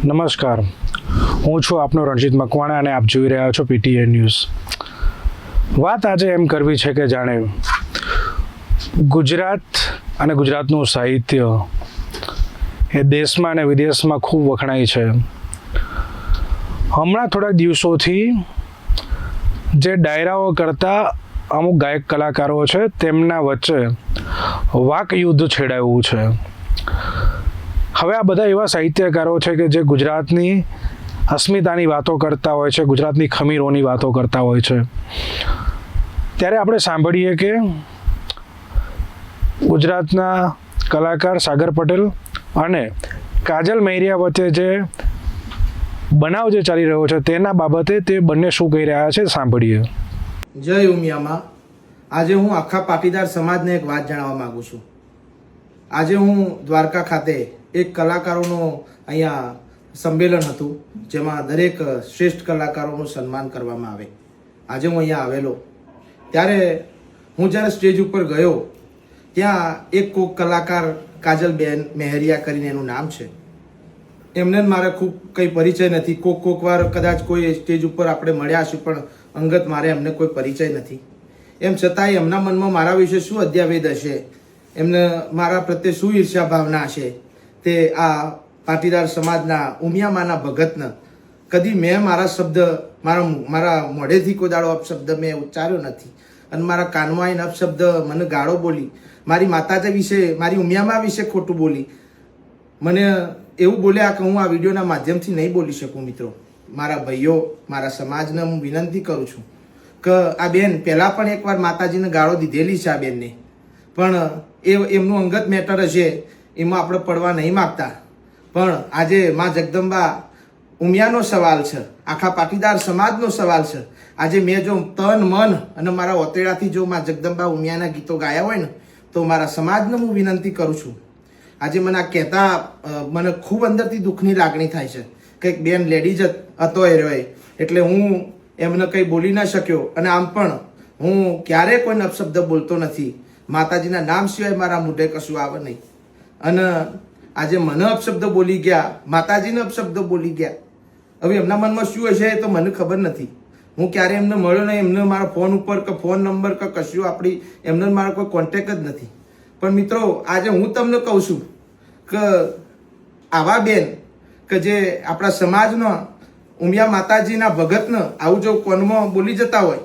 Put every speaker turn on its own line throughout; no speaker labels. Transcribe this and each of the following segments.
નમસ્કાર, હું છું આપનો રણજીત મકવાણા અને આપ જોઈ રહ્યા છો પીટીએ ન્યૂઝ. વાત આજે એમ કરવી છે કે જાણે ગુજરાત અને ગુજરાતનું સાહિત્ય એ દેશમાં અને વિદેશમાં ખૂબ વખણાય છે. હમણાં થોડા દિવસોથી જે ડાયરાઓ કરતા અમુક ગાયક કલાકારો છે તેમના વચ્ચે વાક યુદ્ધ છેડાયું છે. હવે આ બધા એવા સાહિત્યકારો છે કે જે ગુજરાતની અસ્મિતાની વાતો કરતા હોય છે, ગુજરાતની ખમીરોની વાતો કરતા હોય છે. ત્યારે આપણે સાંભળીએ કે ગુજરાતના કલાકાર સાગર પટેલ અને કાજલ મહેરિયા વચ્ચે જે બનાવ જે ચાલી રહ્યો છે તેના બાબતે તે બંને શું કહી રહ્યા છે સાંભળીએ.
જય ઉમિયામાં. આજે હું આખા પાટીદાર સમાજને એક વાત જણાવવા માંગુ છું. આજે હું દ્વારકા ખાતે એક કલાકારોનું અહીંયા સંમેલન હતું, જેમાં દરેક શ્રેષ્ઠ કલાકારોનું સન્માન કરવામાં આવે. આજે હું અહીંયા આવેલો ત્યારે હું જ્યારે સ્ટેજ ઉપર ગયો ત્યાં એક કોક કલાકાર કાજલબેન મહેરિયા કરીને એનું નામ છે. એમને મારે ખૂબ કંઈ પરિચય નથી. કોક વાર કદાચ કોઈ સ્ટેજ ઉપર આપણે મળ્યા છું, પણ અંગત મારે એમને કોઈ પરિચય નથી. એમ છતાંય એમના મનમાં મારા વિશે શું અધ્યાવેદ હશે, એમને મારા પ્રત્યે શું ઈર્ષ્યા ભાવના હશે, તે આ પાટીદાર સમાજના ઉમિયામાના ભગતને કદી મેં મારા શબ્દ મારા મોઢેથી કોઈ દાડો અપશબ્દ મેં ઉચ્ચાર્યો નથી. અને મારા કાનમાં આવીને અપશબ્દ મને ગાળો બોલી, મારી માતાજી વિશે, મારી ઉમિયામા વિશે ખોટું બોલી, મને એવું બોલ્યા કે હું આ વિડીયોના માધ્યમથી નહીં બોલી શકું. મિત્રો, મારા ભાઈઓ, મારા સમાજને હું વિનંતી કરું છું કે આ બેન પહેલાં પણ એકવાર માતાજીને ગાળો દીધેલી છે આ બેનને, પણ એમનું અંગત મેટર હશે, એમાં આપણે પડવા નહીં માગતા. પણ આજે મા જગદંબા ઉમિયાનો સવાલ છે, આખા પાટીદાર સમાજનો સવાલ છે. આજે મેં જો તન મન અને મારા ઓતેડાથી જો મા જગદંબા ઉમિયાના ગીતો ગાયા હોય ને, તો મારા સમાજને હું વિનંતી કરું છું. આજે મને આ કહેતા મને ખૂબ અંદરથી દુઃખની લાગણી થાય છે. કંઈક બેન લેડીઝ હતો એ રહ્યો, એટલે હું એમને કંઈ બોલી ના શક્યો. અને આમ પણ હું ક્યારેય કોઈને અપશબ્દ બોલતો નથી. માતાજીના નામ સિવાય મારા મોઢે કશું આવે નહીં. અને આજે મને અપશબ્દ બોલી ગયા, માતાજીને અપશબ્દ બોલી ગયા. હવે એમના મનમાં શું હશે એ તો મને ખબર નથી. હું ક્યારે એમને મળ્યો નહીં, એમને મારા ફોન ઉપર કે ફોન નંબર કે કશું આપણી એમને મારો કોઈ કોન્ટેક જ નથી. પણ મિત્રો, આજે હું તમને કહું છું કે આવા બેન કે જે આપણા સમાજના ઉમિયા માતાજીના ભગતને આવું જો કોનમાં બોલી જતા હોય,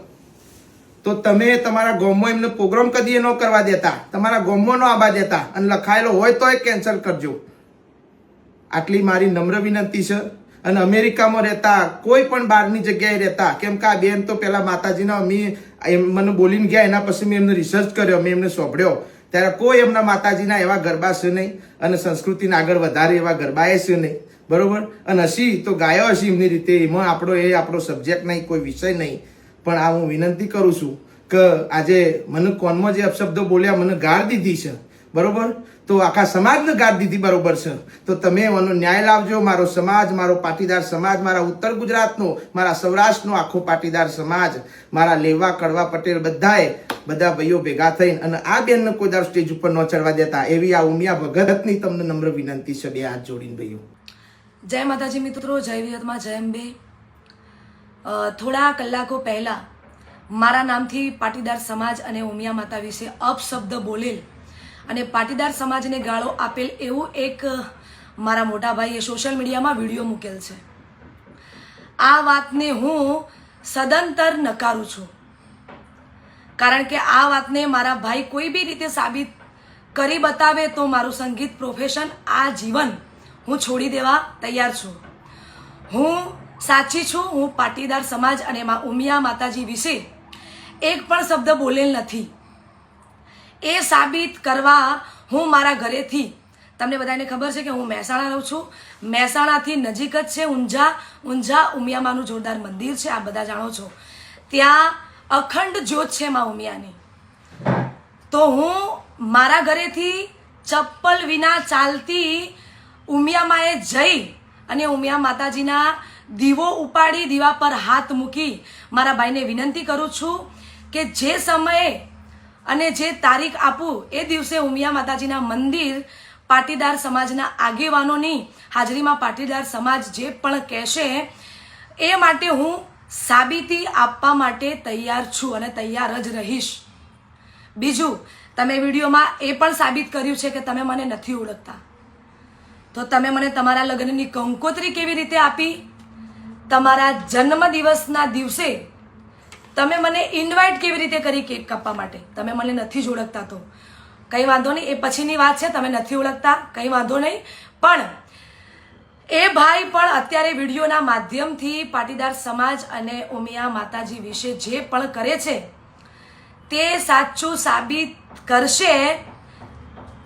તો તમે તમારા ગામમાં એમને પ્રોગ્રામ કદી ન કરવા દેતા, તમારા ગામમાં ન આવવા દેતા, અને લખાયેલો હોય તો એ કેન્સલ કરજો. આટલી મારી નમ્ર વિનંતી છે. અને અમેરિકામાં રહેતા, કોઈ પણ બહારની જગ્યાએ રહેતા, કેમ કે આ બેન તો પહેલાં માતાજીના મને બોલીને ગયા, એના પછી મેં એમને રિસર્ચ કર્યો, મેં એમને સાંભળ્યો, ત્યારે કોઈ એમના માતાજીના એવા ગરબા છે નહીં, અને સંસ્કૃતિને આગળ વધારે એવા ગરબાએ છે નહીં. બરોબર. અને હસી તો ગાયો હસી એમની રીતે, એમાં આપણો સબ્જેક્ટ નહીં, કોઈ વિષય નહીં. પણ આ હું વિનંતી કરું છું કે આજે મને કોનમાં જે અપશબ્દો બોલ્યા, મને ગાળ દીધી છે, બરોબર, તો આખા સમાજને ગાળ દીધી, બરોબર છે, તો તમે એનો ન્યાય લાવજો. મારો સમાજ, મારો પાટીદાર સમાજ, મારા ઉત્તર ગુજરાતનો, મારા સૌરાષ્ટ્રનો આખો પાટીદાર સમાજ, મારા લેવા કડવા પટેલ, બધા ભાઈઓ ભેગા થઈને અને આ બેનને કોઈ દર સ્ટેજ ઉપર ન ચડવા દેતા, એવી આ ઉમિયા ભગતની તમને નમ્ર વિનંતી છે. બે હાથ જોડીને ભાઈઓ.
જય માતાજી મિત્રો, જય વિહતમાં જય અંબે. થોડા કલાકો પહેલા મારા નામથી પાટીદાર સમાજ અને ઉમિયા માતા વિશે અપશબ્દ બોલેલ અને પાટીદાર સમાજને ગાળો આપેલ એવું એક મારા મોટા ભાઈએ સોશિયલ મીડિયામાં વિડીયો મૂકેલ છે. આ વાતને હું સદંતર નકારું છું, કારણ કે આ વાતને મારા ભાઈ કોઈ બી રીતે સાબિત કરી બતાવે તો મારું સંગીત પ્રોફેશન આ જીવન હું છોડી દેવા તૈયાર છું. હું સાચી છું. હું પાટીદાર સમાજ અને ઉમિયા માતાજી વિશે એક પણ શબ્દ બોલેલ નથી. એ સાબિત કરવા હું મારા ઘરેથી, તમને બધાને ખબર છે કે હું મહેસાણા રહું છું, મહેસાણાથી નજીક જ છે ઊંઝા ઉમિયામાનું જોરદાર મંદિર છે, આ બધા જાણો છો. ત્યાં અખંડ જ્યોત છે મા ઉમિયાની. તો હું મારા ઘરેથી ચપ્પલ વિના ચાલતી ઉમિયામાએ જઈ અને ઉમિયા માતાજીના દીવો ઉપાડી, દીવા પર હાથ મૂકી મારા ભાઈને વિનંતી કરું છું કે જે સમયે અને જે તારીખ આપું એ દિવસે ઉમિયા માતાજીના મંદિર પાટીદાર સમાજના આગેવાનોની હાજરીમાં પાટીદાર સમાજ જે પણ કહેશે એ માટે હું સાબિતી આપવા માટે તૈયાર છું અને તૈયાર જ રહીશ. બીજું, તમે વિડીયોમાં એ પણ સાબિત કર્યું છે કે તમે મને નથી ઓળખતા, તો તમે મને તમારા લગ્નની કંકોત્રી કેવી રીતે આપી? તમારા જન્મદિવસના દિવસે તમે મને ઇન્વાઇટ કેવી રીતે કરી કેક કાપવા માટે? તમે મને નથી જ ઓળખતા તો કંઈ વાંધો નહીં, એ પછીની વાત છે. તમે નથી ઓળખતા કંઈ વાંધો નહીં, પણ એ ભાઈ પણ અત્યારે વિડીયોના માધ્યમથી પાટીદાર સમાજ અને ઉમિયા માતાજી વિશે જે પણ કરે છે તે સાચું સાબિત કરશે.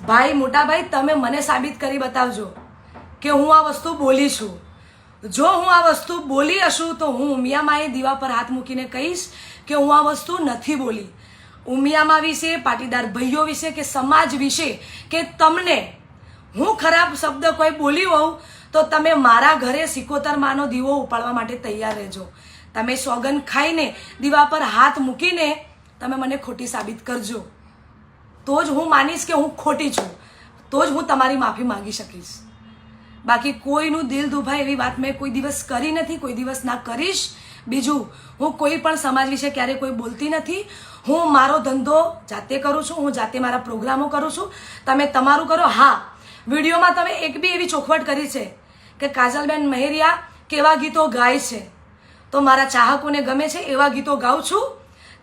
ભાઈ, મોટા ભાઈ, તમે મને સાબિત કરી બતાવજો કે હું આ વસ્તુ બોલી છું. જો હું આ વસ્તુ બોલી હશું તો હું ઉમિયામાએ દીવા પર હાથ મૂકીને કહીશ કે હું આ વસ્તુ નથી બોલી. ઉમિયામા વિશે, પાટીદાર ભાઈઓ વિશે કે સમાજ વિશે કે તમને હું ખરાબ શબ્દ કોઈ બોલી હોઉં તો તમે મારા ઘરે 77 માનો દીવો ઉપાડવા માટે તૈયાર રહેજો. તમે સોગન ખાઈને દીવા પર હાથ મૂકીને તમે મને ખોટી સાબિત કરજો, તો જ હું માનીશ કે હું ખોટી છું, તો જ હું તમારી માફી માંગી શકીશ. બાકી કોઈનું દિલ દુભાય એવી વાત મેં કોઈ દિવસ કરી નથી, કોઈ દિવસ ના કરીશ. બીજું, હું કોઈ પણ સમાજ વિશે ક્યારે કોઈ બોલતી નથી. હું મારો ધંધો જાતે કરું છું, હું જાતે મારા પ્રોગ્રામો કરું છું. તમે તમારું કરો. હા, વિડીયોમાં તમે એક બી એવી ચોખવટ કરી છે કે કાજલબેન મહેરિયા કેવા ગીતો ગાય છે, તો મારા ચાહકોને ગમે છે એવા ગીતો ગાઉં છું.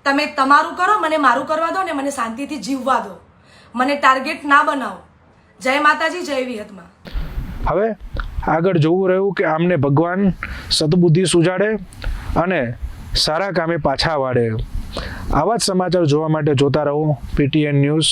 તમે તમારું કરો, મને મારું કરવા દો ને મને શાંતિથી જીવવા દો. મને ટાર્ગેટ ના બનાવો. જય માતાજી, જય વિહતમાં.
હવે આગળ જોવું રહ્યું કે આમને ભગવાન સદબુદ્ધિ સુજાડે અને સારા કામે પાછા વાળે. આવા જ સમાચાર જોવા માટે જોતા રહો PTN ન્યૂઝ.